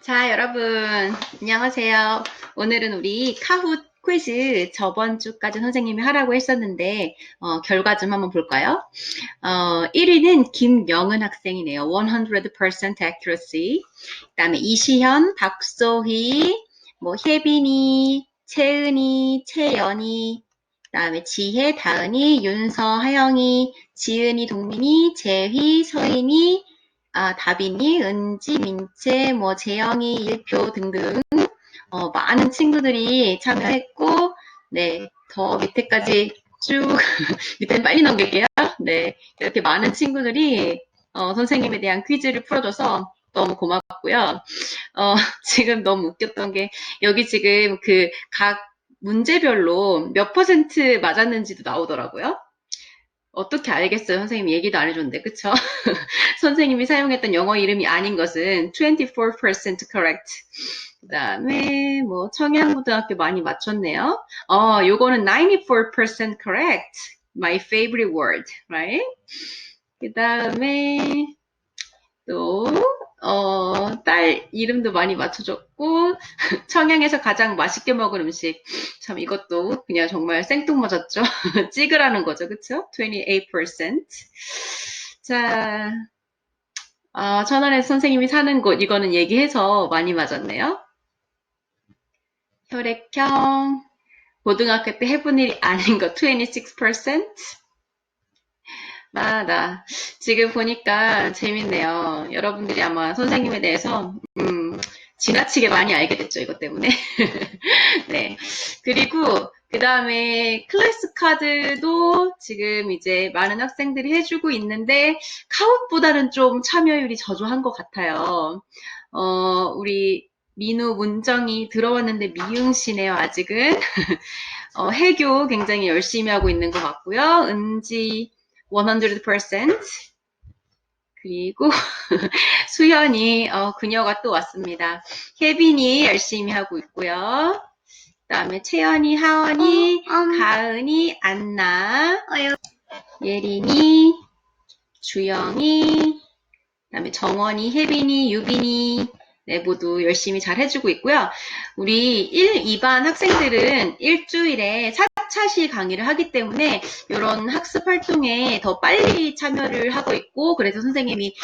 자, 여러분, 안녕하세요. 오늘은 우리 카훗 퀴즈 저번 주까지 선생님이 하라고 했었는데, 결과 좀 한번 볼까요? 1위는 김영은 학생이네요. 100% accuracy. 그 다음에 이시현, 박소희, 혜빈이, 채은이, 채연이, 그 다음에 지혜, 다은이, 윤서, 하영이, 지은이, 동민이, 재휘, 서인이, 다빈이, 은지, 민채, 재영이, 일표 등등 많은 친구들이 참여했고, 네, 더 밑에까지 쭉 밑에는 빨리 넘길게요. 네, 이렇게 많은 친구들이 선생님에 대한 퀴즈를 풀어줘서 너무 고맙고요. 지금 너무 웃겼던 게 여기 지금 그 각 문제별로 몇 퍼센트 맞았는지도 나오더라고요. 어떻게 알겠어요? 선생님이 얘기도 안 해줬는데, 그쵸? 선생님이 사용했던 영어 이름이 아닌 것은 24% correct. 그 다음에 청양고등학교 많이 맞췄네요. 요거는 94% correct. My favorite word, right? 그 다음에 또 딸 이름도 많이 맞춰줬고 청양에서 가장 맛있게 먹은 음식 참 이것도 그냥 정말 생뚱맞았죠. 찍으라는 거죠. 그쵸? 28%. 자, 천안에서 선생님이 사는 곳 이거는 얘기해서 많이 맞았네요. 혈액형 고등학교 때 해본 일이 아닌 거 26%. 나 지금 보니까 재밌네요. 여러분들이 아마 선생님에 대해서 지나치게 많이 알게 됐죠, 이것 때문에. 네. 그리고 그 다음에 클래스 카드도 지금 이제 많은 학생들이 해주고 있는데 카웃보다는 좀 참여율이 저조한 것 같아요. 우리 민우, 문정이 들어왔는데 미응시네요, 아직은. 해교 굉장히 열심히 하고 있는 것 같고요. 은지 100%. 그리고 수현이 그녀가 또 왔습니다. 혜빈이 열심히 하고 있고요. 그 다음에 채연이, 하원이, 가은이, 안나, 예린이, 주영이, 그 다음에 정원이, 혜빈이, 유빈이 네, 모두 열심히 잘 해주고 있고요. 우리 1, 2반 학생들은 일주일에 4차시 강의를 하기 때문에 이런 학습 활동에 더 빨리 참여를 하고 있고 그래서 선생님이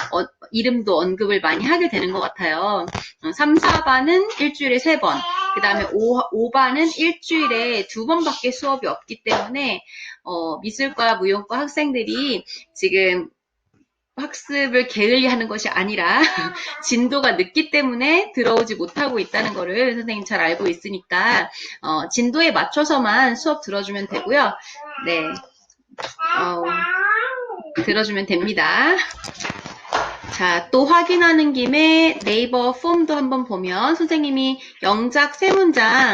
이름도 언급을 많이 하게 되는 것 같아요. 3, 4반은 일주일에 3번, 그 다음에 5반은 일주일에 2번밖에 수업이 없기 때문에 미술과 무용과 학생들이 지금 학습을 게을리하는 것이 아니라 진도가 늦기 때문에 들어오지 못하고 있다는 거를 선생님 잘 알고 있으니까 진도에 맞춰서만 수업 들어주면 되고요. 네, 들어주면 됩니다. 자, 또 확인하는 김에 네이버 폼도 한번 보면 선생님이 영작 3문장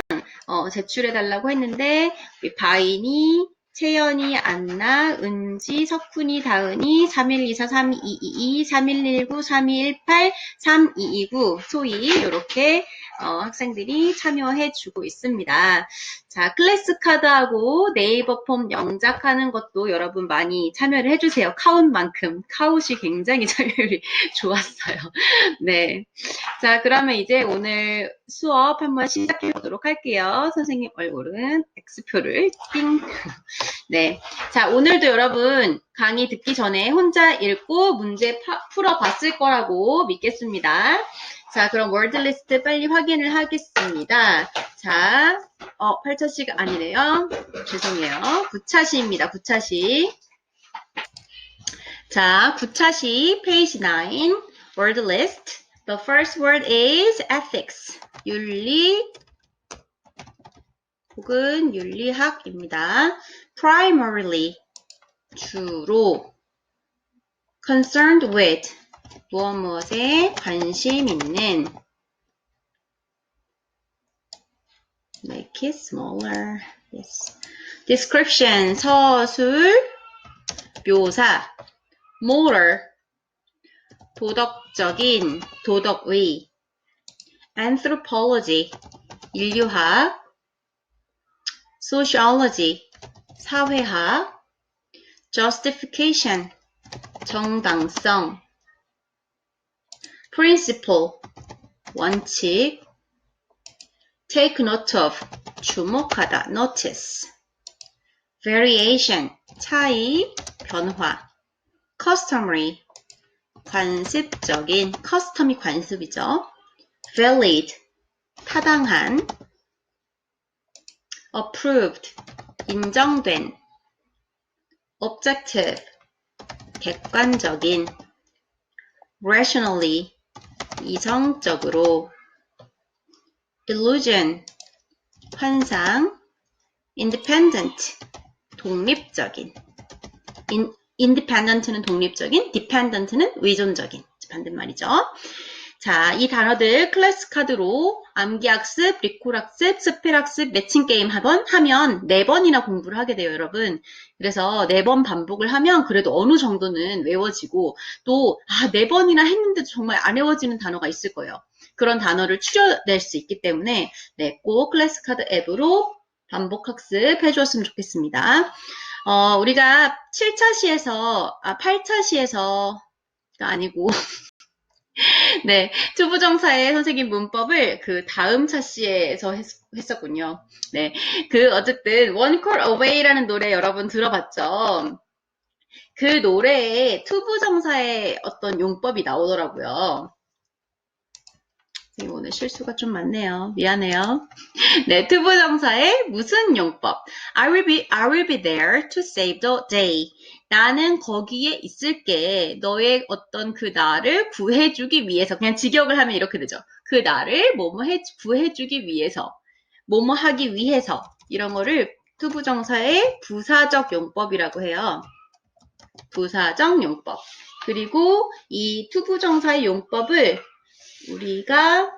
제출해달라고 했는데 바인이 채연이, 안나, 은지, 석훈이, 다은이, 3124, 3222, 3119, 3218, 3229 소위 이렇게 학생들이 참여해주고 있습니다. 자, 클래스 카드하고 네이버 폼 영작하는 것도 여러분 많이 참여를 해주세요. 카웃만큼. 카웃이 굉장히 참여율이 좋았어요. 네. 자, 그러면 이제 오늘 수업 한번 시작해 보도록 할게요. 선생님 얼굴은 X표를 띵. 네. 자, 오늘도 여러분 강의 듣기 전에 혼자 읽고 문제 풀어봤을 거라고 믿겠습니다. 자, 그럼 월드리스트 빨리 확인을 하겠습니다. 자, 8차시가 아니네요. 죄송해요. 9차시입니다. 9차시. 자, 9차시, page 9, word list. The first word is ethics. 윤리 혹은 윤리학입니다. Primarily, 주로. Concerned with, 무엇에 관심 있는. Make it smaller. Yes. Description, 서술, 묘사. Moral, 도덕적인, 도덕의. Anthropology, 인류학. Sociology, 사회학. Justification, 정당성. Principle, 원칙. take note of, 주목하다, notice. variation, 차이, 변화. customary, 관습적인, custom이 관습이죠. valid, 타당한. approved, 인정된. objective, 객관적인. rationally, 이성적으로. illusion, 환상. independent, 독립적인. independent는 독립적인, dependent는 의존적인. 반대말이죠. 자, 이 단어들 클래스 카드로 암기학습, 리콜학습, 스펠학습, 매칭게임 하면 4번이나 공부를 하게 돼요, 여러분. 그래서 4번 반복을 하면 그래도 어느 정도는 외워지고 또 4번이나 했는데도 정말 안 외워지는 단어가 있을 거예요. 그런 단어를 추려낼 수 있기 때문에 꼭 클래스 카드 앱으로 반복 학습 해주었으면 좋겠습니다. 우리가 7차 시에서, 8차 시에서, 아니고, 네, 투부정사의 선생님 문법을 그 다음 차시에서 했었군요. 네, 어쨌든, One Call Away라는 노래 여러분 들어봤죠? 그 노래에 투부정사의 어떤 용법이 나오더라고요. 오늘 실수가 좀 많네요. 미안해요. 네, 투부정사의 무슨 용법? I will be there to save the day. 나는 거기에 있을게. 너의 어떤 그 나를 구해주기 위해서. 그냥 직역을 하면 이렇게 되죠. 그 나를 구해주기 위해서. 뭐뭐 하기 위해서. 이런 거를 투부정사의 부사적 용법이라고 해요. 부사적 용법. 그리고 이 투부정사의 용법을 우리가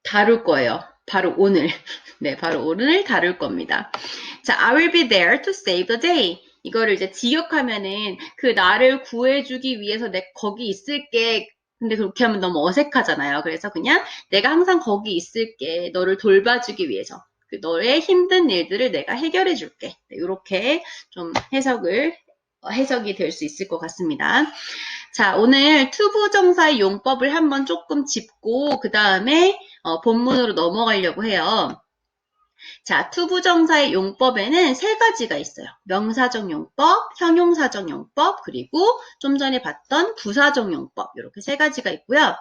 다룰 거예요. 바로 오늘. 네, 바로 오늘 다룰 겁니다. 자, I will be there to save the day. 이거를 이제 직역하면은 그 나를 구해주기 위해서 내가 거기 있을게. 근데 그렇게 하면 너무 어색하잖아요. 그래서 그냥 내가 항상 거기 있을게. 너를 돌봐주기 위해서. 너의 힘든 일들을 내가 해결해 줄게. 네, 이렇게 좀 해석이 될 수 있을 것 같습니다. 자, 오늘 투부정사의 용법을 한번 조금 짚고 그 다음에 본문으로 넘어가려고 해요. 자, 투부정사의 용법에는 3가지가 있어요. 명사적 용법, 형용사적 용법, 그리고 좀 전에 봤던 부사적 용법 이렇게 3가지가 있고요.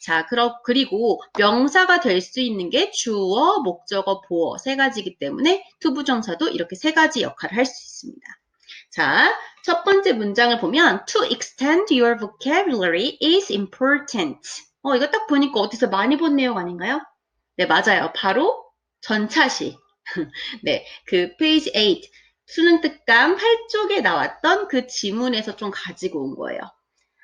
자, 그리고 명사가 될 수 있는 게 주어, 목적어, 보어 3가지이기 때문에 투부정사도 이렇게 3가지 역할을 할 수 있습니다. 자, 첫 번째 문장을 보면 To extend your vocabulary is important. 이거 딱 보니까 어디서 많이 본 내용 아닌가요? 네, 맞아요. 바로 전차시. 네, 그 페이지 8 수능 특강 8쪽에 나왔던 그 지문에서 좀 가지고 온 거예요.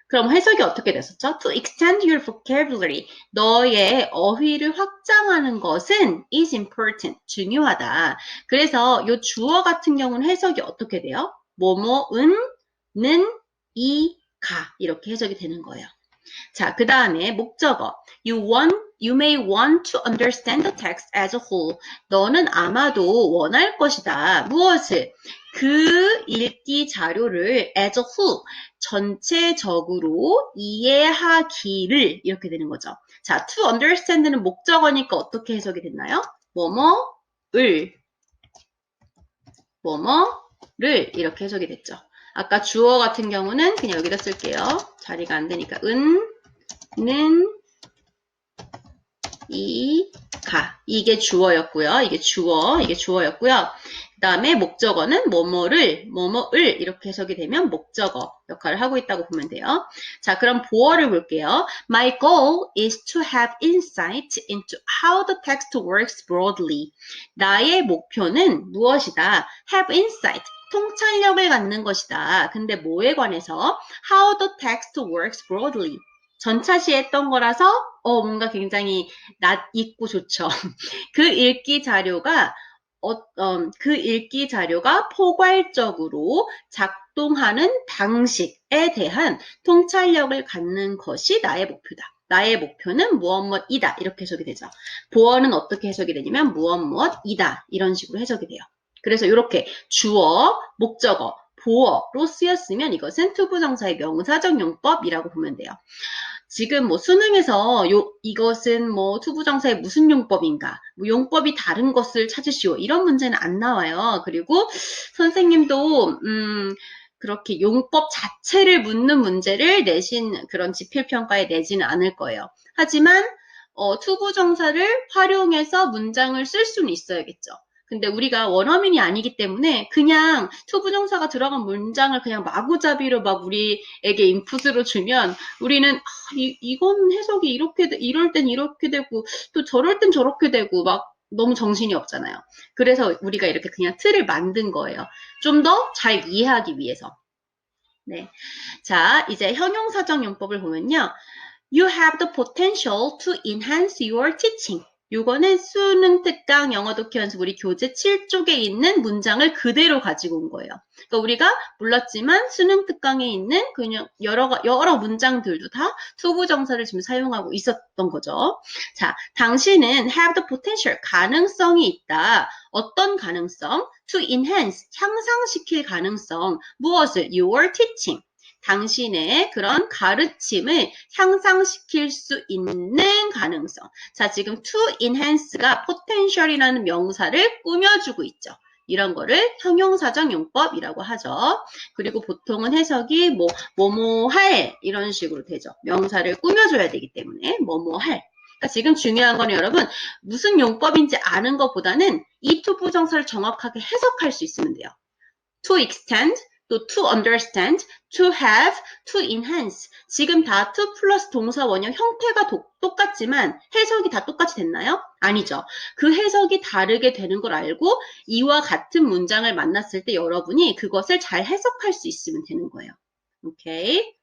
그럼 해석이 어떻게 됐었죠? To extend your vocabulary. 너의 어휘를 확장하는 것은 is important. 중요하다. 그래서 이 주어 같은 경우는 해석이 어떻게 돼요? 뭐뭐은, 는, 이, 가. 이렇게 해석이 되는 거예요. 자, 그 다음에 목적어. You may want to understand the text as a whole. 너는 아마도 원할 것이다. 무엇을? 그 읽기 자료를 as a whole. 전체적으로 이해하기를 이렇게 되는 거죠. 자, to understand는 목적어니까 어떻게 해석이 됐나요? 뭐뭐를 이렇게 해석이 됐죠. 아까 주어 같은 경우는 그냥 여기다 쓸게요. 자리가 안 되니까 는, 이, 가. 이게 주어였고요. 이게 주어였고요. 그 다음에 목적어는 뭐뭐를 이렇게 해석이 되면 목적어 역할을 하고 있다고 보면 돼요. 자, 그럼 보어를 볼게요. My goal is to have insight into how the text works broadly. 나의 목표는 무엇이다? Have insight. 통찰력을 갖는 것이다. 근데 뭐에 관해서? How the text works broadly. 전차시 했던 거라서 뭔가 굉장히 낯익고 좋죠. 그 읽기 자료가 포괄적으로 작동하는 방식에 대한 통찰력을 갖는 것이 나의 목표다. 나의 목표는 무엇이다. 이렇게 해석이 되죠. 보어는 어떻게 해석이 되냐면 무엇이다. 이런 식으로 해석이 돼요. 그래서 이렇게 주어, 목적어, 보어로 쓰였으면 이것은 투부정사의 명사적 용법이라고 보면 돼요. 지금 뭐 수능에서 이것은 뭐 투부정사의 무슨 용법인가, 뭐 용법이 다른 것을 찾으시오 이런 문제는 안 나와요. 그리고 선생님도 그렇게 용법 자체를 묻는 문제를 내신 그런 지필평가에 내지는 않을 거예요. 하지만 투부정사를 활용해서 문장을 쓸 수는 있어야겠죠. 근데 우리가 원어민이 아니기 때문에 그냥 투부정사가 들어간 문장을 그냥 마구잡이로 막 우리에게 인풋으로 주면 우리는 이건 해석이 이렇게 이럴 땐 이렇게 되고 또 저럴 땐 저렇게 되고 막 너무 정신이 없잖아요. 그래서 우리가 이렇게 그냥 틀을 만든 거예요. 좀 더 잘 이해하기 위해서. 네. 자, 이제 형용사적 용법을 보면요. You have the potential to enhance your teaching. 요거는 수능 특강 영어 독해 연습 우리 교재 7쪽에 있는 문장을 그대로 가지고 온 거예요. 그러니까 우리가 몰랐지만 수능 특강에 있는 그냥 여러 문장들도 다 투부정사를 지금 사용하고 있었던 거죠. 자, 당신은 have the potential, 가능성이 있다. 어떤 가능성? To enhance, 향상시킬 가능성. 무엇을? Your teaching. 당신의 그런 가르침을 향상시킬 수 있는 가능성. 자, 지금 to enhance가 potential이라는 명사를 꾸며주고 있죠. 이런 거를 형용사적 용법이라고 하죠. 그리고 보통은 해석이 뭐뭐할 이런 식으로 되죠. 명사를 꾸며줘야 되기 때문에 뭐뭐할. 그러니까 지금 중요한 거는 여러분 무슨 용법인지 아는 것보다는 이 투부정사를 정확하게 해석할 수 있으면 돼요. to extend, 또 to understand, to have, to enhance. 지금 다 to 플러스 동사 원형 형태가 똑같지만 해석이 다 똑같이 됐나요? 아니죠. 그 해석이 다르게 되는 걸 알고 이와 같은 문장을 만났을 때 여러분이 그것을 잘 해석할 수 있으면 되는 거예요. 오케이?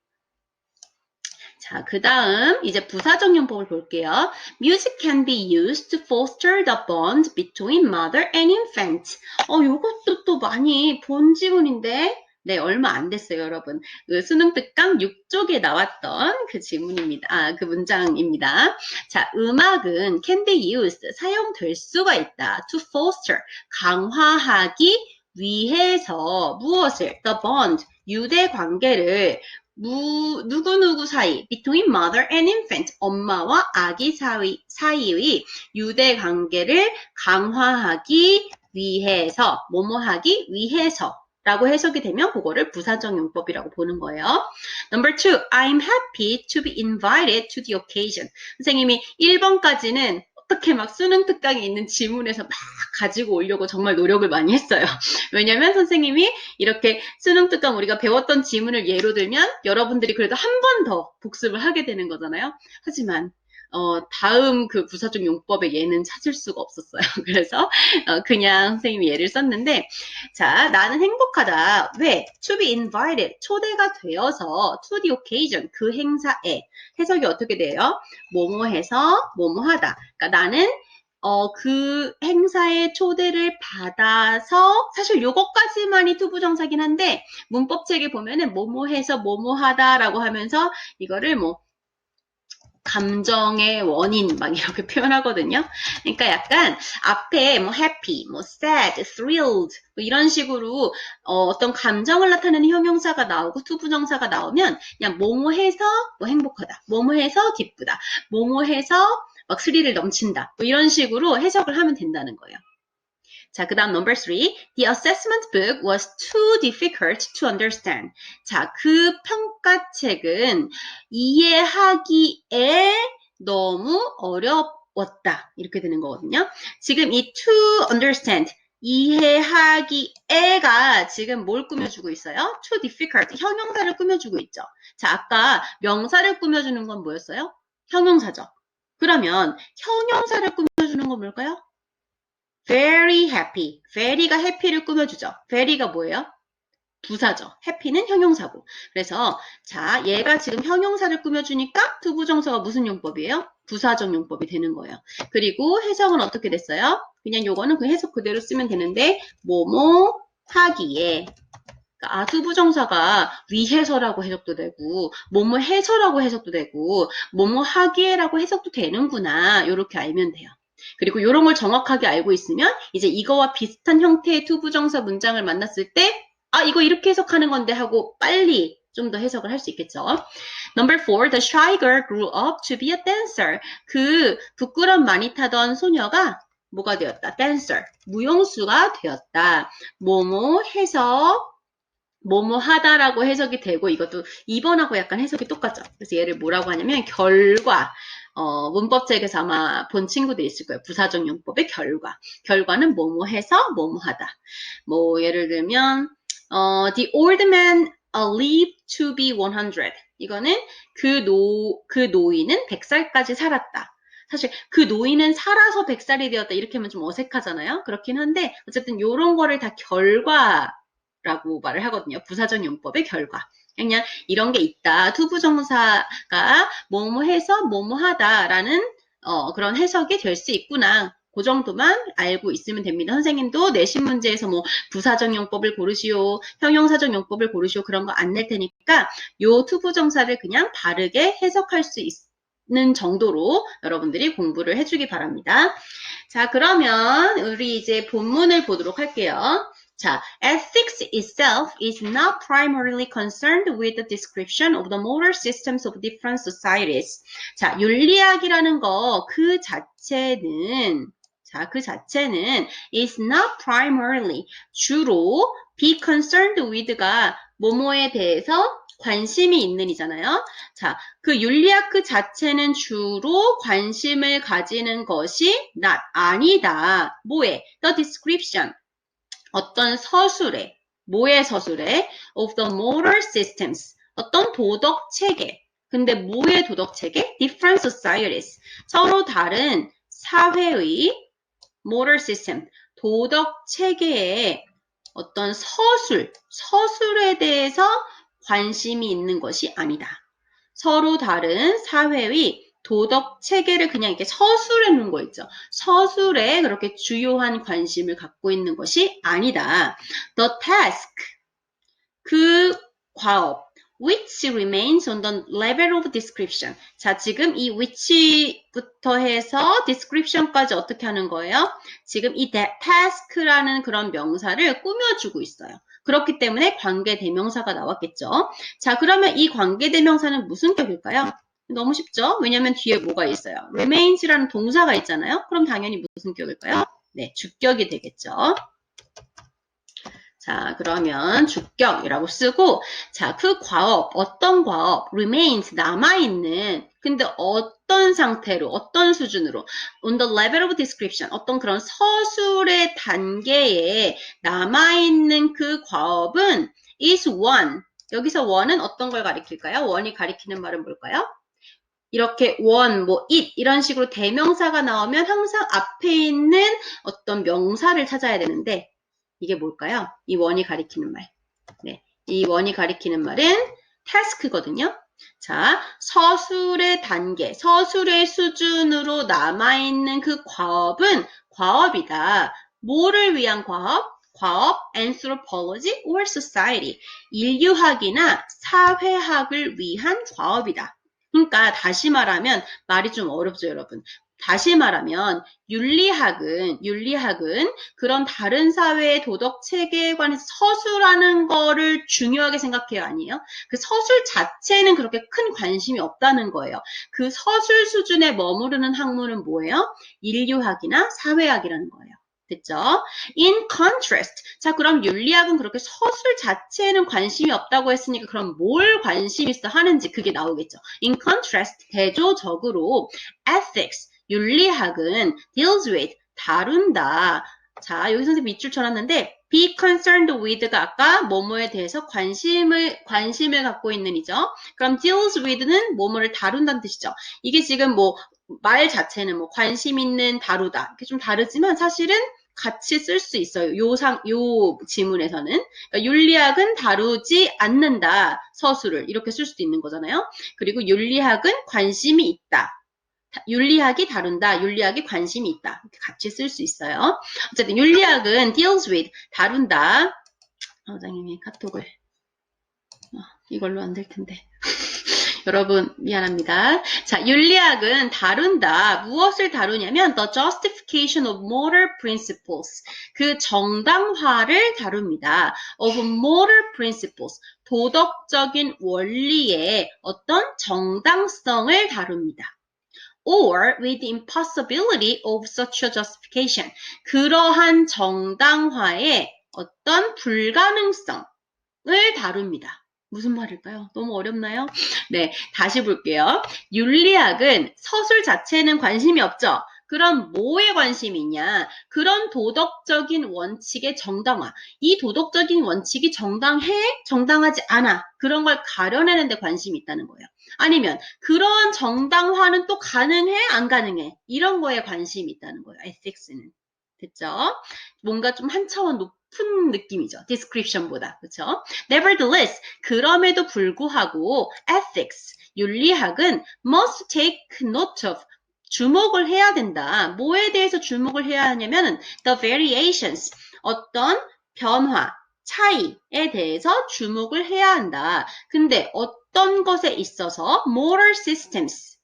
자, 그 다음 이제 부사적 용법을 볼게요. Music can be used to foster the bond between mother and infant. 요것도 또 많이 본 지문인데 네, 얼마 안 됐어요, 여러분. 그 수능 특강 6쪽에 나왔던 그 지문입니다. 그 문장입니다. 자, 음악은 can be used, 사용될 수가 있다. to foster, 강화하기 위해서 무엇을? the bond, 유대 관계를 누구누구 사이, between mother and infant, 엄마와 아기 사이의 유대 관계를 강화하기 위해서, 뭐뭐하기 위해서 라고 해석이 되면 그거를 부사적 용법이라고 보는 거예요. Number 2, I'm happy to be invited to the occasion. 선생님이 1번까지는 어떻게 막 수능 특강에 있는 지문에서 막 가지고 오려고 정말 노력을 많이 했어요. 왜냐면 선생님이 이렇게 수능 특강 우리가 배웠던 지문을 예로 들면 여러분들이 그래도 한 번 더 복습을 하게 되는 거잖아요. 하지만 다음 그 부사적 용법의 예는 찾을 수가 없었어요. 그래서 그냥 선생님이 예를 썼는데 자, 나는 행복하다. 왜? To be invited. 초대가 되어서 to the occasion. 그 행사에. 해석이 어떻게 돼요? 뭐뭐해서 뭐뭐하다. 그러니까 나는 그 행사에 초대를 받아서 사실 요것까지만이 투부정사긴 한데 문법책에 보면은 뭐뭐해서 뭐뭐하다라고 하면서 이거를 감정의 원인 막 이렇게 표현하거든요. 그러니까 약간 앞에 happy, sad, thrilled 이런 식으로 어떤 감정을 나타내는 형용사가 나오고 투부정사가 나오면 그냥 뭐뭐해서 행복하다, 뭐뭐해서 기쁘다, 뭐뭐해서 막 스릴을 넘친다 이런 식으로 해석을 하면 된다는 거예요. 자, 그 다음 number 3. The assessment book was too difficult to understand. 자, 그 평가책은 이해하기에 너무 어려웠다. 이렇게 되는 거거든요. 지금 이 to understand, 이해하기에가 지금 뭘 꾸며주고 있어요? too difficult, 형용사를 꾸며주고 있죠. 자, 아까 명사를 꾸며주는 건 뭐였어요? 형용사죠. 그러면 형용사를 꾸며주는 건 뭘까요? very happy. very가 happy를 꾸며주죠. very가 뭐예요? 부사죠. happy는 형용사고. 그래서 자, 얘가 지금 형용사를 꾸며주니까 투부정사가 무슨 용법이에요? 부사적 용법이 되는 거예요. 그리고 해석은 어떻게 됐어요? 그냥 요거는 그 해석 그대로 쓰면 되는데 뭐뭐 하기에 투부정사가 위해서라고 해석도 되고 뭐뭐 해서라고 해석도 되고 뭐뭐 하기에라고 해석도 되는구나. 이렇게 알면 돼요. 그리고 이런 걸 정확하게 알고 있으면 이제 이거와 비슷한 형태의 투부정사 문장을 만났을 때 아, 이거 이렇게 해석하는 건데 하고 빨리 좀 더 해석을 할 수 있겠죠. Number 4, the shy girl grew up to be a dancer. 그 부끄럼 많이 타던 소녀가 뭐가 되었다? dancer. 무용수가 되었다. 뭐뭐 해석, 뭐뭐 하다라고 해석이 되고 이것도 2번하고 약간 해석이 똑같죠. 그래서 얘를 뭐라고 하냐면 결과. 문법책에서 아마 본 친구들 있을 거예요. 부사적 용법의 결과. 결과는 뭐뭐 해서 뭐뭐 하다. 뭐 예를 들면 the old man lived to be 100. 이거는 그 노인은 100살까지 살았다. 사실 그 노인은 살아서 100살이 되었다 이렇게 하면 좀 어색하잖아요. 그렇긴 한데 어쨌든 이런 거를 다 결과라고 말을 하거든요. 부사적 용법의 결과. 그냥 이런 게 있다. 투부정사가 뭐뭐 해서 뭐뭐 하다라는 그런 해석이 될 수 있구나. 그 정도만 알고 있으면 됩니다. 선생님도 내신 문제에서 뭐 부사적 용법을 고르시오, 형용사적 용법을 고르시오 그런 거 안 낼 테니까 요 투부정사를 그냥 바르게 해석할 수 있는 정도로 여러분들이 공부를 해주기 바랍니다. 자, 그러면 우리 이제 본문을 보도록 할게요. 자, ethics itself is not primarily concerned with the description of the moral systems of different societies. 자, 윤리학이라는 거 그 자체는 is not primarily 주로 be concerned with가 뭐뭐에 대해서 관심이 있는 이잖아요. 자, 그 윤리학 그 자체는 주로 관심을 가지는 것이 아니다. 뭐에? The description. 어떤 서술에, 뭐의 서술에? Of the moral systems. 어떤 도덕 체계. 근데 뭐의 도덕 체계? Different societies. 서로 다른 사회의 moral system. 도덕 체계의 어떤 서술에 대해서 관심이 있는 것이 아니다. 서로 다른 사회의 도덕 체계를 그냥 이렇게 서술해 놓은 거 있죠. 서술에 그렇게 주요한 관심을 갖고 있는 것이 아니다. The task, 그 과업, which remains on the level of description. 자, 지금 이 which부터 해서 description까지 어떻게 하는 거예요? 지금 이 task라는 그런 명사를 꾸며주고 있어요. 그렇기 때문에 관계대명사가 나왔겠죠. 자, 그러면 이 관계대명사는 무슨 격일까요? 너무 쉽죠? 왜냐면 뒤에 뭐가 있어요? remains라는 동사가 있잖아요. 그럼 당연히 무슨 격일까요? 네, 주격이 되겠죠. 자, 그러면 주격이라고 쓰고, 자, 그 과업, 어떤 과업, remains, 남아있는, 근데 어떤 상태로, 어떤 수준으로, on the level of description, 어떤 그런 서술의 단계에 남아있는 그 과업은 is one. 여기서 one은 어떤 걸 가리킬까요? one이 가리키는 말은 뭘까요? 이렇게 one, 뭐 it 이런 식으로 대명사가 나오면 항상 앞에 있는 어떤 명사를 찾아야 되는데 이게 뭘까요? 이 원이 가리키는 말. 네, 이 원이 가리키는 말은 task거든요. 자, 서술의 단계, 서술의 수준으로 남아있는 그 과업은 과업이다. 뭐를 위한 과업? 과업, anthropology or society. 인류학이나 사회학을 위한 과업이다. 그러니까 다시 말하면 말이 좀 어렵죠, 여러분. 다시 말하면 윤리학은 그런 다른 사회의 도덕 체계에 관해서 서술하는 거를 중요하게 생각해요, 아니에요? 그 서술 자체는 그렇게 큰 관심이 없다는 거예요. 그 서술 수준에 머무르는 학문은 뭐예요? 인류학이나 사회학이라는 거예요. 됐죠? In contrast. 자, 그럼 윤리학은 그렇게 서술 자체에는 관심이 없다고 했으니까 그럼 뭘 관심 있어 하는지 그게 나오겠죠. In contrast, 대조적으로 ethics, 윤리학은 deals with, 다룬다. 자, 여기 선생님 밑줄 쳐놨는데 be concerned with가 아까 뭐뭐에 대해서 관심을 갖고 있는 이죠. 그럼 deals with는 뭐뭐를 다룬다는 뜻이죠. 이게 지금 뭐 말 자체는 뭐 관심 있는, 다루다 이렇게 좀 다르지만 사실은 같이 쓸 수 있어요. 요 지문에서는. 그러니까 윤리학은 다루지 않는다. 서술을. 이렇게 쓸 수도 있는 거잖아요. 그리고 윤리학은 관심이 있다. 윤리학이 다룬다. 윤리학이 관심이 있다. 이렇게 같이 쓸 수 있어요. 어쨌든 윤리학은 deals with, 다룬다. 원장님이 카톡을. 이걸로 안 될 텐데. 여러분, 미안합니다. 자, 윤리학은 다룬다. 무엇을 다루냐면, the justification of moral principles. 그 정당화를 다룹니다. of moral principles. 도덕적인 원리의 어떤 정당성을 다룹니다. or with the impossibility of such a justification. 그러한 정당화의 어떤 불가능성을 다룹니다. 무슨 말일까요? 너무 어렵나요? 네, 다시 볼게요. 윤리학은 서술 자체에는 관심이 없죠? 그럼 뭐에 관심이 있냐? 그런 도덕적인 원칙의 정당화. 이 도덕적인 원칙이 정당해? 정당하지 않아? 그런 걸 가려내는 데 관심이 있다는 거예요. 아니면 그런 정당화는 또 가능해? 안 가능해? 이런 거에 관심이 있다는 거예요. ethics는. 됐죠? 뭔가 좀 한 차원 높은 느낌이죠. description보다. 그렇죠? Nevertheless, 그럼에도 불구하고 ethics, 윤리학은 must take note of, 주목을 해야 된다. 뭐에 대해서 주목을 해야 하냐면 the variations, 어떤 변화, 차이에 대해서 주목을 해야 한다. 근데 어떤 것에 있어서 moral systems,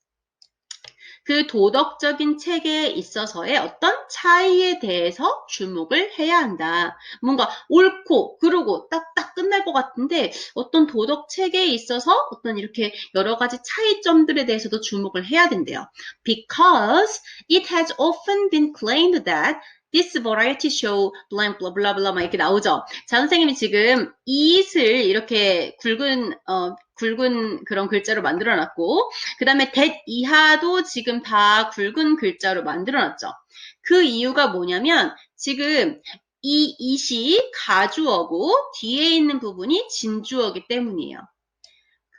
그 도덕적인 체계에 있어서의 어떤 차이에 대해서 주목을 해야 한다. 뭔가 옳고 그르고 딱딱 끝날 것 같은데 어떤 도덕 체계에 있어서 어떤 이렇게 여러 가지 차이점들에 대해서도 주목을 해야 된대요. Because it has often been claimed that this variety show blank blah blah blah 막 이렇게 나오죠. 자, 선생님이 지금 it을 이렇게 굵은 그런 글자로 만들어 놨고 그 다음에 that 이하도 지금 다 굵은 글자로 만들어 놨죠. 그 이유가 뭐냐면 지금 이 it이 가주어고 뒤에 있는 부분이 진주어이기 때문이에요.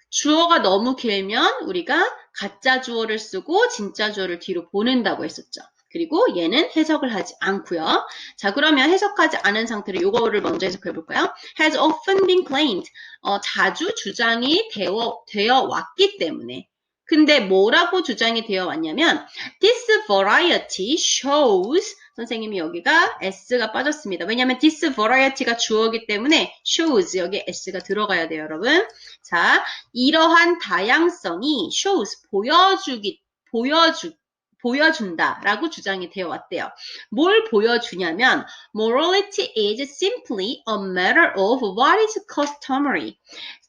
주어가 너무 길면 우리가 가짜 주어를 쓰고 진짜 주어를 뒤로 보낸다고 했었죠. 그리고 얘는 해석을 하지 않고요. 자, 그러면 해석하지 않은 상태로 이거를 먼저 해석해 볼까요? has often been claimed. 자주 주장이 되어 왔기 때문에. 근데 뭐라고 주장이 되어 왔냐면 this variety shows, 선생님이 여기가 s가 빠졌습니다. 왜냐하면 this variety가 주어이기 때문에 shows, 여기 s가 들어가야 돼요, 여러분. 자, 이러한 다양성이 shows, 보여준다라고 주장이 되어 왔대요. 뭘 보여주냐면 morality is simply a matter of what is customary.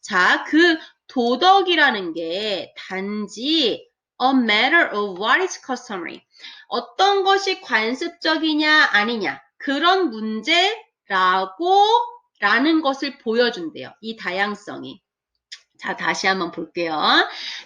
자, 그 도덕이라는 게 단지 a matter of what is customary. 어떤 것이 관습적이냐 아니냐 그런 문제라는 것을 보여준대요. 이 다양성이. 자, 다시 한번 볼게요.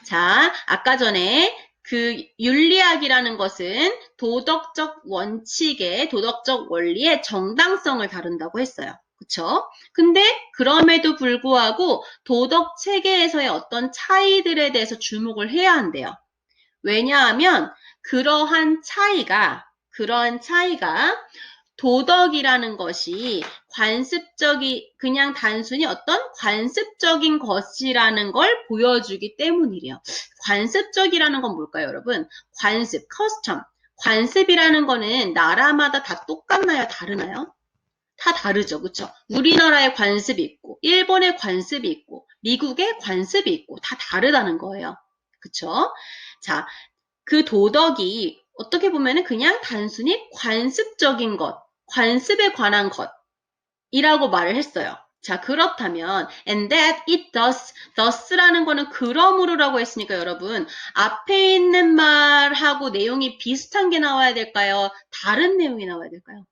자, 아까 전에 그 윤리학이라는 것은 도덕적 원칙의, 도덕적 원리의 정당성을 다룬다고 했어요. 그쵸? 근데 그럼에도 불구하고 도덕 체계에서의 어떤 차이들에 대해서 주목을 해야 한대요. 왜냐하면 그러한 차이가 도덕이라는 것이 그냥 단순히 어떤 관습적인 것이라는 걸 보여주기 때문이래요. 관습적이라는 건 뭘까요, 여러분? 관습, custom. 관습이라는 거는 나라마다 다 똑같나요? 다르나요? 다 다르죠. 그쵸? 우리나라의 관습이 있고, 일본의 관습이 있고, 미국의 관습이 있고, 다 다르다는 거예요. 그쵸? 자, 그 도덕이 어떻게 보면은 그냥 단순히 관습적인 것, 관습에 관한 것이라고 말을 했어요. 자, 그렇다면 and that it thus라는 거는 그러므로라고 했으니까 여러분 앞에 있는 말하고 내용이 비슷한 게 나와야 될까요? 다른 내용이 나와야 될까요?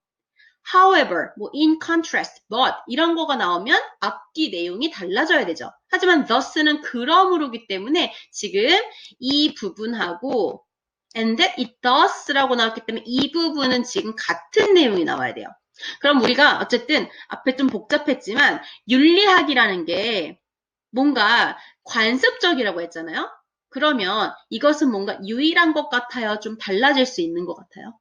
However, in contrast, but 이런 거가 나오면 앞뒤 내용이 달라져야 되죠. 하지만 thus는 그러므로기 때문에 지금 이 부분하고 and that it does라고 나왔기 때문에 이 부분은 지금 같은 내용이 나와야 돼요. 그럼 우리가 어쨌든 앞에 좀 복잡했지만 윤리학이라는 게 뭔가 관습적이라고 했잖아요. 그러면 이것은 뭔가 유일한 것 같아요. 좀 달라질 수 있는 것 같아요.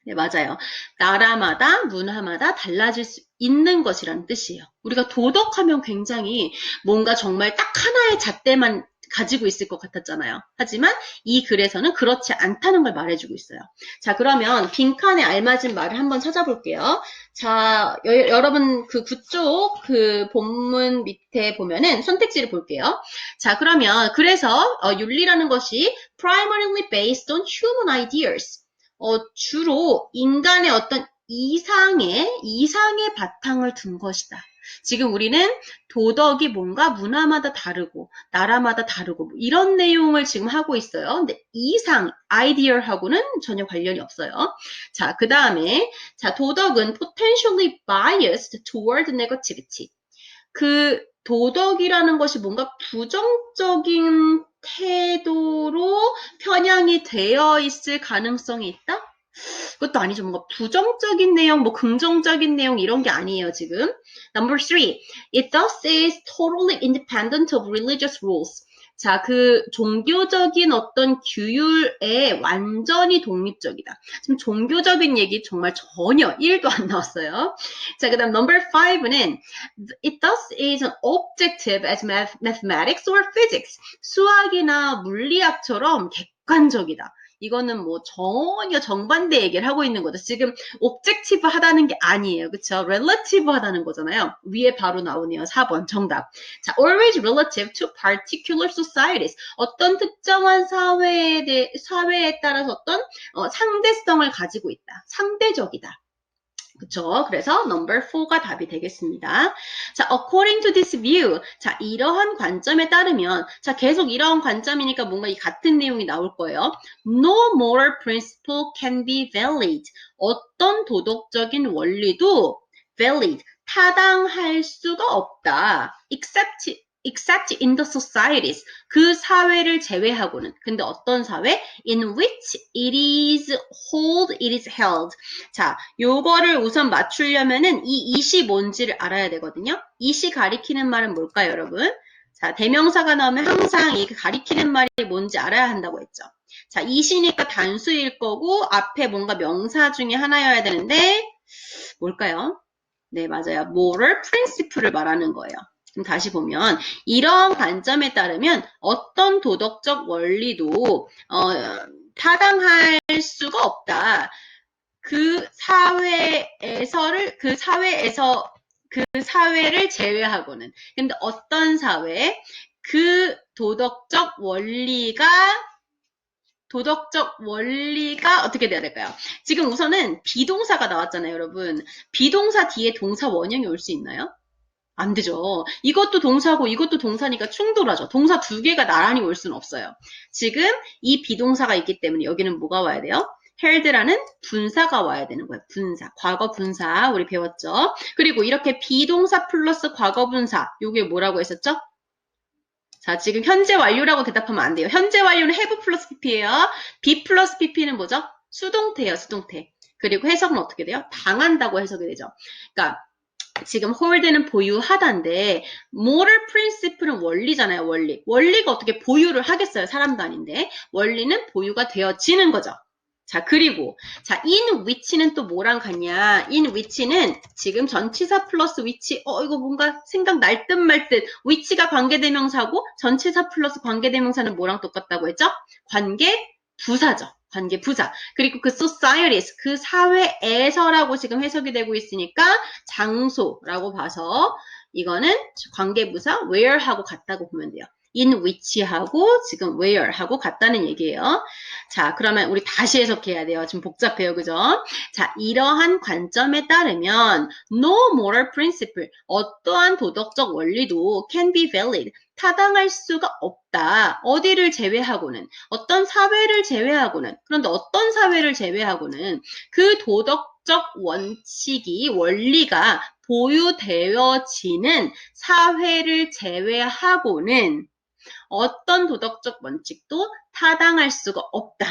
네, 맞아요. 나라마다 문화마다 달라질 수 있는 것이라는 뜻이에요. 우리가 도덕하면 굉장히 뭔가 정말 딱 하나의 잣대만 가지고 있을 것 같았잖아요. 하지만 이 글에서는 그렇지 않다는 걸 말해주고 있어요. 자, 그러면 빈칸에 알맞은 말을 한번 찾아볼게요. 자, 여러분 그 그쪽 그 본문 밑에 보면은 선택지를 볼게요. 자, 그러면 그래서 윤리라는 것이 primarily based on human ideas. 주로 인간의 어떤 이상의 바탕을 둔 것이다. 지금 우리는 도덕이 뭔가 문화마다 다르고 나라마다 다르고 뭐 이런 내용을 지금 하고 있어요. 근데 아이디어하고는 전혀 관련이 없어요. 자, 그 다음에 자, 도덕은 potentially biased toward negativity. 그 도덕이라는 것이 뭔가 부정적인 태도로 편향이 되어 있을 가능성이 있다? 그것도 아니죠. 뭔가 부정적인 내용, 뭐 긍정적인 내용 이런 게 아니에요, 지금. Number 3. It thus is totally independent of religious rules. 자, 그 종교적인 어떤 규율에 완전히 독립적이다. 지금 종교적인 얘기 정말 전혀 1도 안 나왔어요. 자, 그 다음 number 5는 It thus is an objective as mathematics or physics. 수학이나 물리학처럼 객관적이다. 이거는 뭐 전혀 정반대 얘기를 하고 있는 거죠. 지금 옵젝티브 하다는 게 아니에요. 그쵸? relative 하다는 거잖아요. 위에 바로 나오네요. 4번 정답. 자, always relative to particular societies. 어떤 특정한 사회에 따라서 어떤 상대성을 가지고 있다. 상대적이다. 그쵸? 그래서 number 4가 답이 되겠습니다. 자, according to this view. 자, 이러한 관점에 따르면, 자, 계속 이러한 관점이니까 뭔가 이 같은 내용이 나올 거예요. No moral principle can be valid. 어떤 도덕적인 원리도 valid, 타당할 수가 없다. except in the societies. 그 사회를 제외하고는. 근데 어떤 사회? In which it is held. 자, 요거를 우선 맞추려면은 이 it이 뭔지를 알아야 되거든요. it이 가리키는 말은 뭘까요, 여러분? 자, 대명사가 나오면 항상 이 가리키는 말이 뭔지 알아야 한다고 했죠. 자, it이니까 단수일 거고 앞에 뭔가 명사 중에 하나여야 되는데 뭘까요? 네, 맞아요. moral principle를 말하는 거예요. 그럼 다시 보면 이런 관점에 따르면 어떤 도덕적 원리도 타당할 수가 없다. 그 사회를 제외하고는. 근데 어떤 사회, 그 도덕적 원리가 어떻게 돼야 될까요? 지금 우선은 비동사가 나왔잖아요, 여러분. 비동사 뒤에 동사 원형이 올 수 있나요? 안 되죠. 이것도 동사고 이것도 동사니까 충돌하죠. 동사 두 개가 나란히 올 수는 없어요. 지금 이 비동사가 있기 때문에 여기는 뭐가 와야 돼요? held라는 분사가 와야 되는 거예요. 분사, 과거 분사 우리 배웠죠. 그리고 이렇게 비동사 플러스 과거 분사 이게 뭐라고 했었죠? 자, 지금 현재 완료라고 대답하면 안 돼요. 현재 완료는 have 플러스 pp예요. be 플러스 pp는 뭐죠? 수동태예요, 수동태. 그리고 해석은 어떻게 돼요? 당한다고 해석이 되죠. 그러니까 지금 hold는 보유하다인데 moral principle은 원리잖아요, 원리. 원리가 어떻게 보유를 하겠어요, 사람도 아닌데. 원리는 보유가 되어지는 거죠. 자, 그리고 자, in which는 또 뭐랑 같냐? in which는 지금 전치사 플러스 which 이거 뭔가 생각날 듯 말 듯. which가 관계대명사고 전치사 플러스 관계대명사는 뭐랑 똑같다고 했죠? 관계부사죠. 관계부사. 그리고 그 societies, 그 사회에서라고 지금 해석이 되고 있으니까 장소라고 봐서 이거는 관계부사 where하고 같다고 보면 돼요. in which하고 지금 where하고 같다는 얘기예요. 자, 그러면 우리 다시 해석해야 돼요. 지금 복잡해요. 그죠? 자, 이러한 관점에 따르면 no moral principle, 어떠한 도덕적 원리도 can be valid, 타당할 수가 없다. 어디를 제외하고는, 어떤 사회를 제외하고는, 그런데 어떤 사회를 제외하고는 그 도덕적 원리가 보유되어지는 사회를 제외하고는 어떤 도덕적 원칙도 타당할 수가 없다.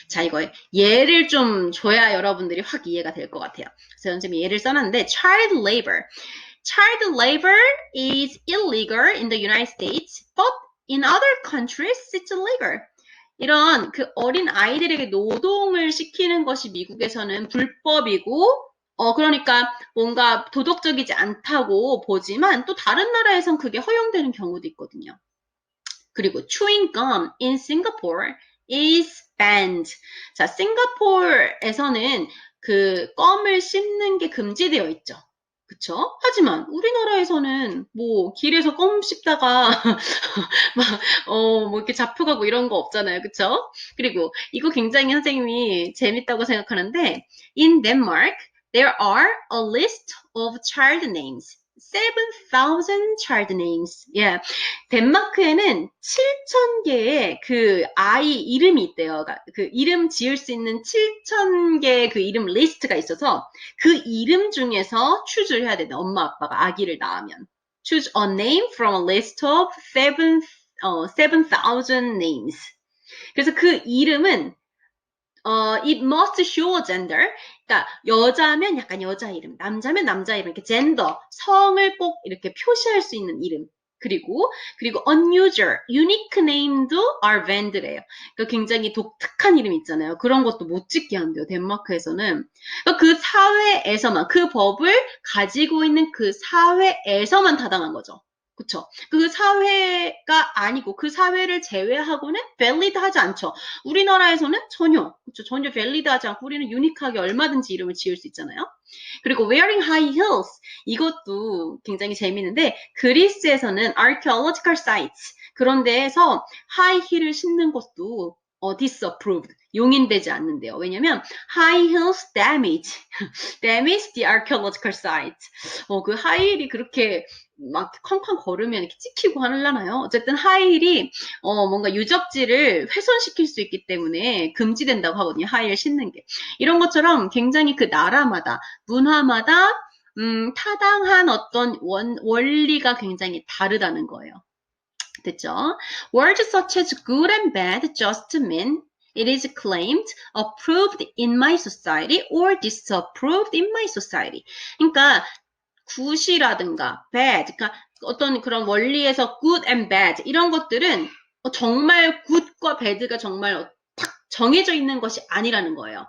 자, 이거 예를 좀 줘야 여러분들이 확 이해가 될 것 같아요. 그래서 선생님이 예를 써놨는데 child labor. Child labor is illegal in the United States, but in other countries it's illegal. 이런 그 어린 아이들에게 노동을 시키는 것이 미국에서는 불법이고 그러니까 뭔가 도덕적이지 않다고 보지만 또 다른 나라에선 그게 허용되는 경우도 있거든요. 그리고 chewing gum in Singapore is banned. 자, 싱가포르에서는 그 껌을 씹는 게 금지되어 있죠. 그쵸? 하지만 우리나라에서는 뭐 길에서 껌 씹다가 막, 뭐 이렇게 잡혀가고 이런 거 없잖아요. 그쵸? 그리고 이거 굉장히 선생님이 재밌다고 생각하는데 In Denmark, there are a list of child names. 7,000 child names. Yeah. 덴마크에는 7,000개의 그 아이 이름이 있대요. 그 이름 지을 수 있는 7,000개의 그 이름 리스트가 있어서 그 이름 중에서 추즈를 해야 된다. 엄마 아빠가 아기를 낳으면. Choose a name from a list of 7,000 names. 그래서 그 이름은 it must show a gender. 그러니까 여자면 약간 여자 이름, 남자면 남자 이름, 이렇게 젠더, 성을 꼭 이렇게 표시할 수 있는 이름. 그리고 unusual, unique name도 are banned래요. 그러니까 굉장히 독특한 이름 있잖아요. 그런 것도 못 짓게 한대요. 덴마크에서는. 그러니까 그 사회에서만, 그 법을 가지고 있는 그 사회에서만 타당한 거죠. 그쵸? 그 사회가 아니고 그 사회를 제외하고는 valid 하지 않죠. 우리나라에서는 전혀, 그쵸? 전혀 valid 하지 않고 우리는 유니크하게 얼마든지 이름을 지을 수 있잖아요. 그리고 wearing high heels 이것도 굉장히 재미있는데 그리스에서는 archaeological sites 그런 데에서 high heel을 신는 것도 disapproved 용인되지 않는데요. 왜냐면 high heels damage the archaeological site. 그 하이힐이 그렇게 막 쾅쾅 걸으면 이렇게 찍히고 하려나요? 어쨌든 하이힐이 뭔가 유적지를 훼손시킬 수 있기 때문에 금지된다고 하거든요. 하이힐 신는 게. 이런 것처럼 굉장히 그 나라마다 문화마다 타당한 어떤 원리가 굉장히 다르다는 거예요. 됐죠? Words such as good and bad just mean it is claimed approved in my society or disapproved in my society. 그러니까 good이라든가 bad, 그러니까 어떤 그런 원리에서 good and bad 이런 것들은 정말 good과 bad가 정말 딱 정해져 있는 것이 아니라는 거예요.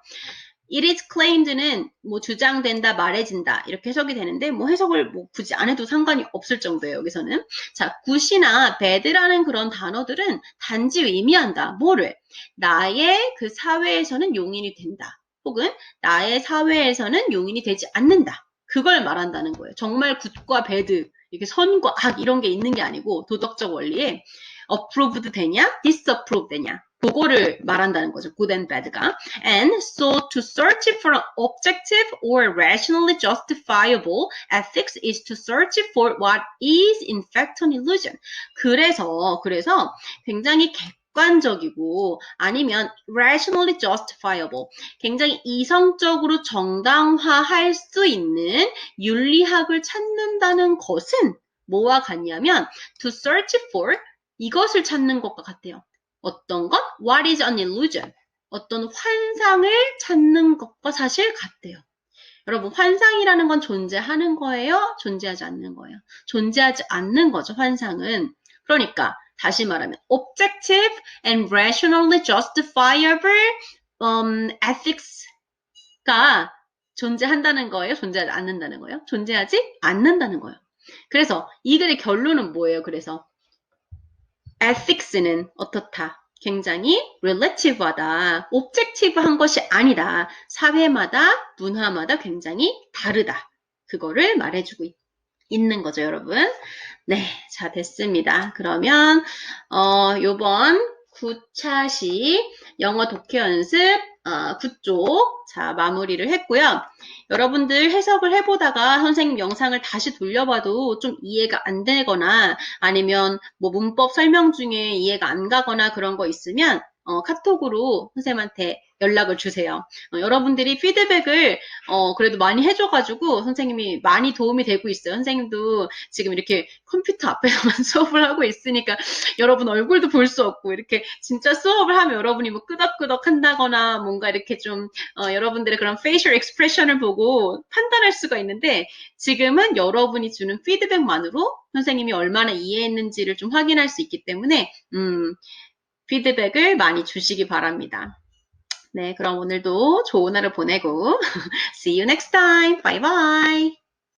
It is claimed는 뭐 주장된다, 말해진다 이렇게 해석이 되는데 뭐 해석을 뭐 굳이 안 해도 상관이 없을 정도예요. 여기서는 자, good이나 bad라는 그런 단어들은 단지 의미한다. 뭐를? 나의 그 사회에서는 용인이 된다. 혹은 나의 사회에서는 용인이 되지 않는다. 그걸 말한다는 거예요. 정말 굿과 배드, 이렇게 선과 악 이런 게 있는 게 아니고 도덕적 원리에 approved 되냐, disapproved 되냐. 그거를 말한다는 거죠. good and bad가. And so to search for an objective or rationally justifiable ethics is to search for what is in fact an illusion. 그래서 굉장히 객관적이고 아니면 rationally justifiable 굉장히 이성적으로 정당화할 수 있는 윤리학을 찾는다는 것은 뭐와 같냐면 to search for 이것을 찾는 것과 같아요. 어떤 것? What is an illusion? 어떤 환상을 찾는 것과 사실 같대요. 여러분 환상이라는 건 존재하는 거예요? 존재하지 않는 거예요? 존재하지 않는 거죠. 환상은. 그러니까 다시 말하면 objective and rationally justifiable ethics가 존재한다는 거예요? 존재하지 않는다는 거예요? 존재하지 않는다는 거예요. 그래서 이 글의 결론은 뭐예요? 그래서 ethics는 어떻다? 굉장히 relative하다. objective한 것이 아니다. 사회마다, 문화마다 굉장히 다르다. 그거를 말해주고 있는 거죠, 여러분. 네, 자, 됐습니다. 그러면, 요번 9차시 영어 독해 연습, 9쪽, 자, 마무리를 했고요. 여러분들 해석을 해보다가 선생님 영상을 다시 돌려봐도 좀 이해가 안 되거나 아니면 뭐 문법 설명 중에 이해가 안 가거나 그런 거 있으면 카톡으로 선생님한테 연락을 주세요. 여러분들이 피드백을 그래도 많이 해줘가지고 선생님이 많이 도움이 되고 있어요. 선생님도 지금 이렇게 컴퓨터 앞에서만 수업을 하고 있으니까 여러분 얼굴도 볼 수 없고 이렇게 진짜 수업을 하면 여러분이 뭐 끄덕끄덕 한다거나 뭔가 이렇게 좀 여러분들의 그런 facial expression을 보고 판단할 수가 있는데 지금은 여러분이 주는 피드백만으로 선생님이 얼마나 이해했는지를 좀 확인할 수 있기 때문에 피드백을 많이 주시기 바랍니다. 네, 그럼 오늘도 좋은 하루 보내고 see you next time. Bye bye.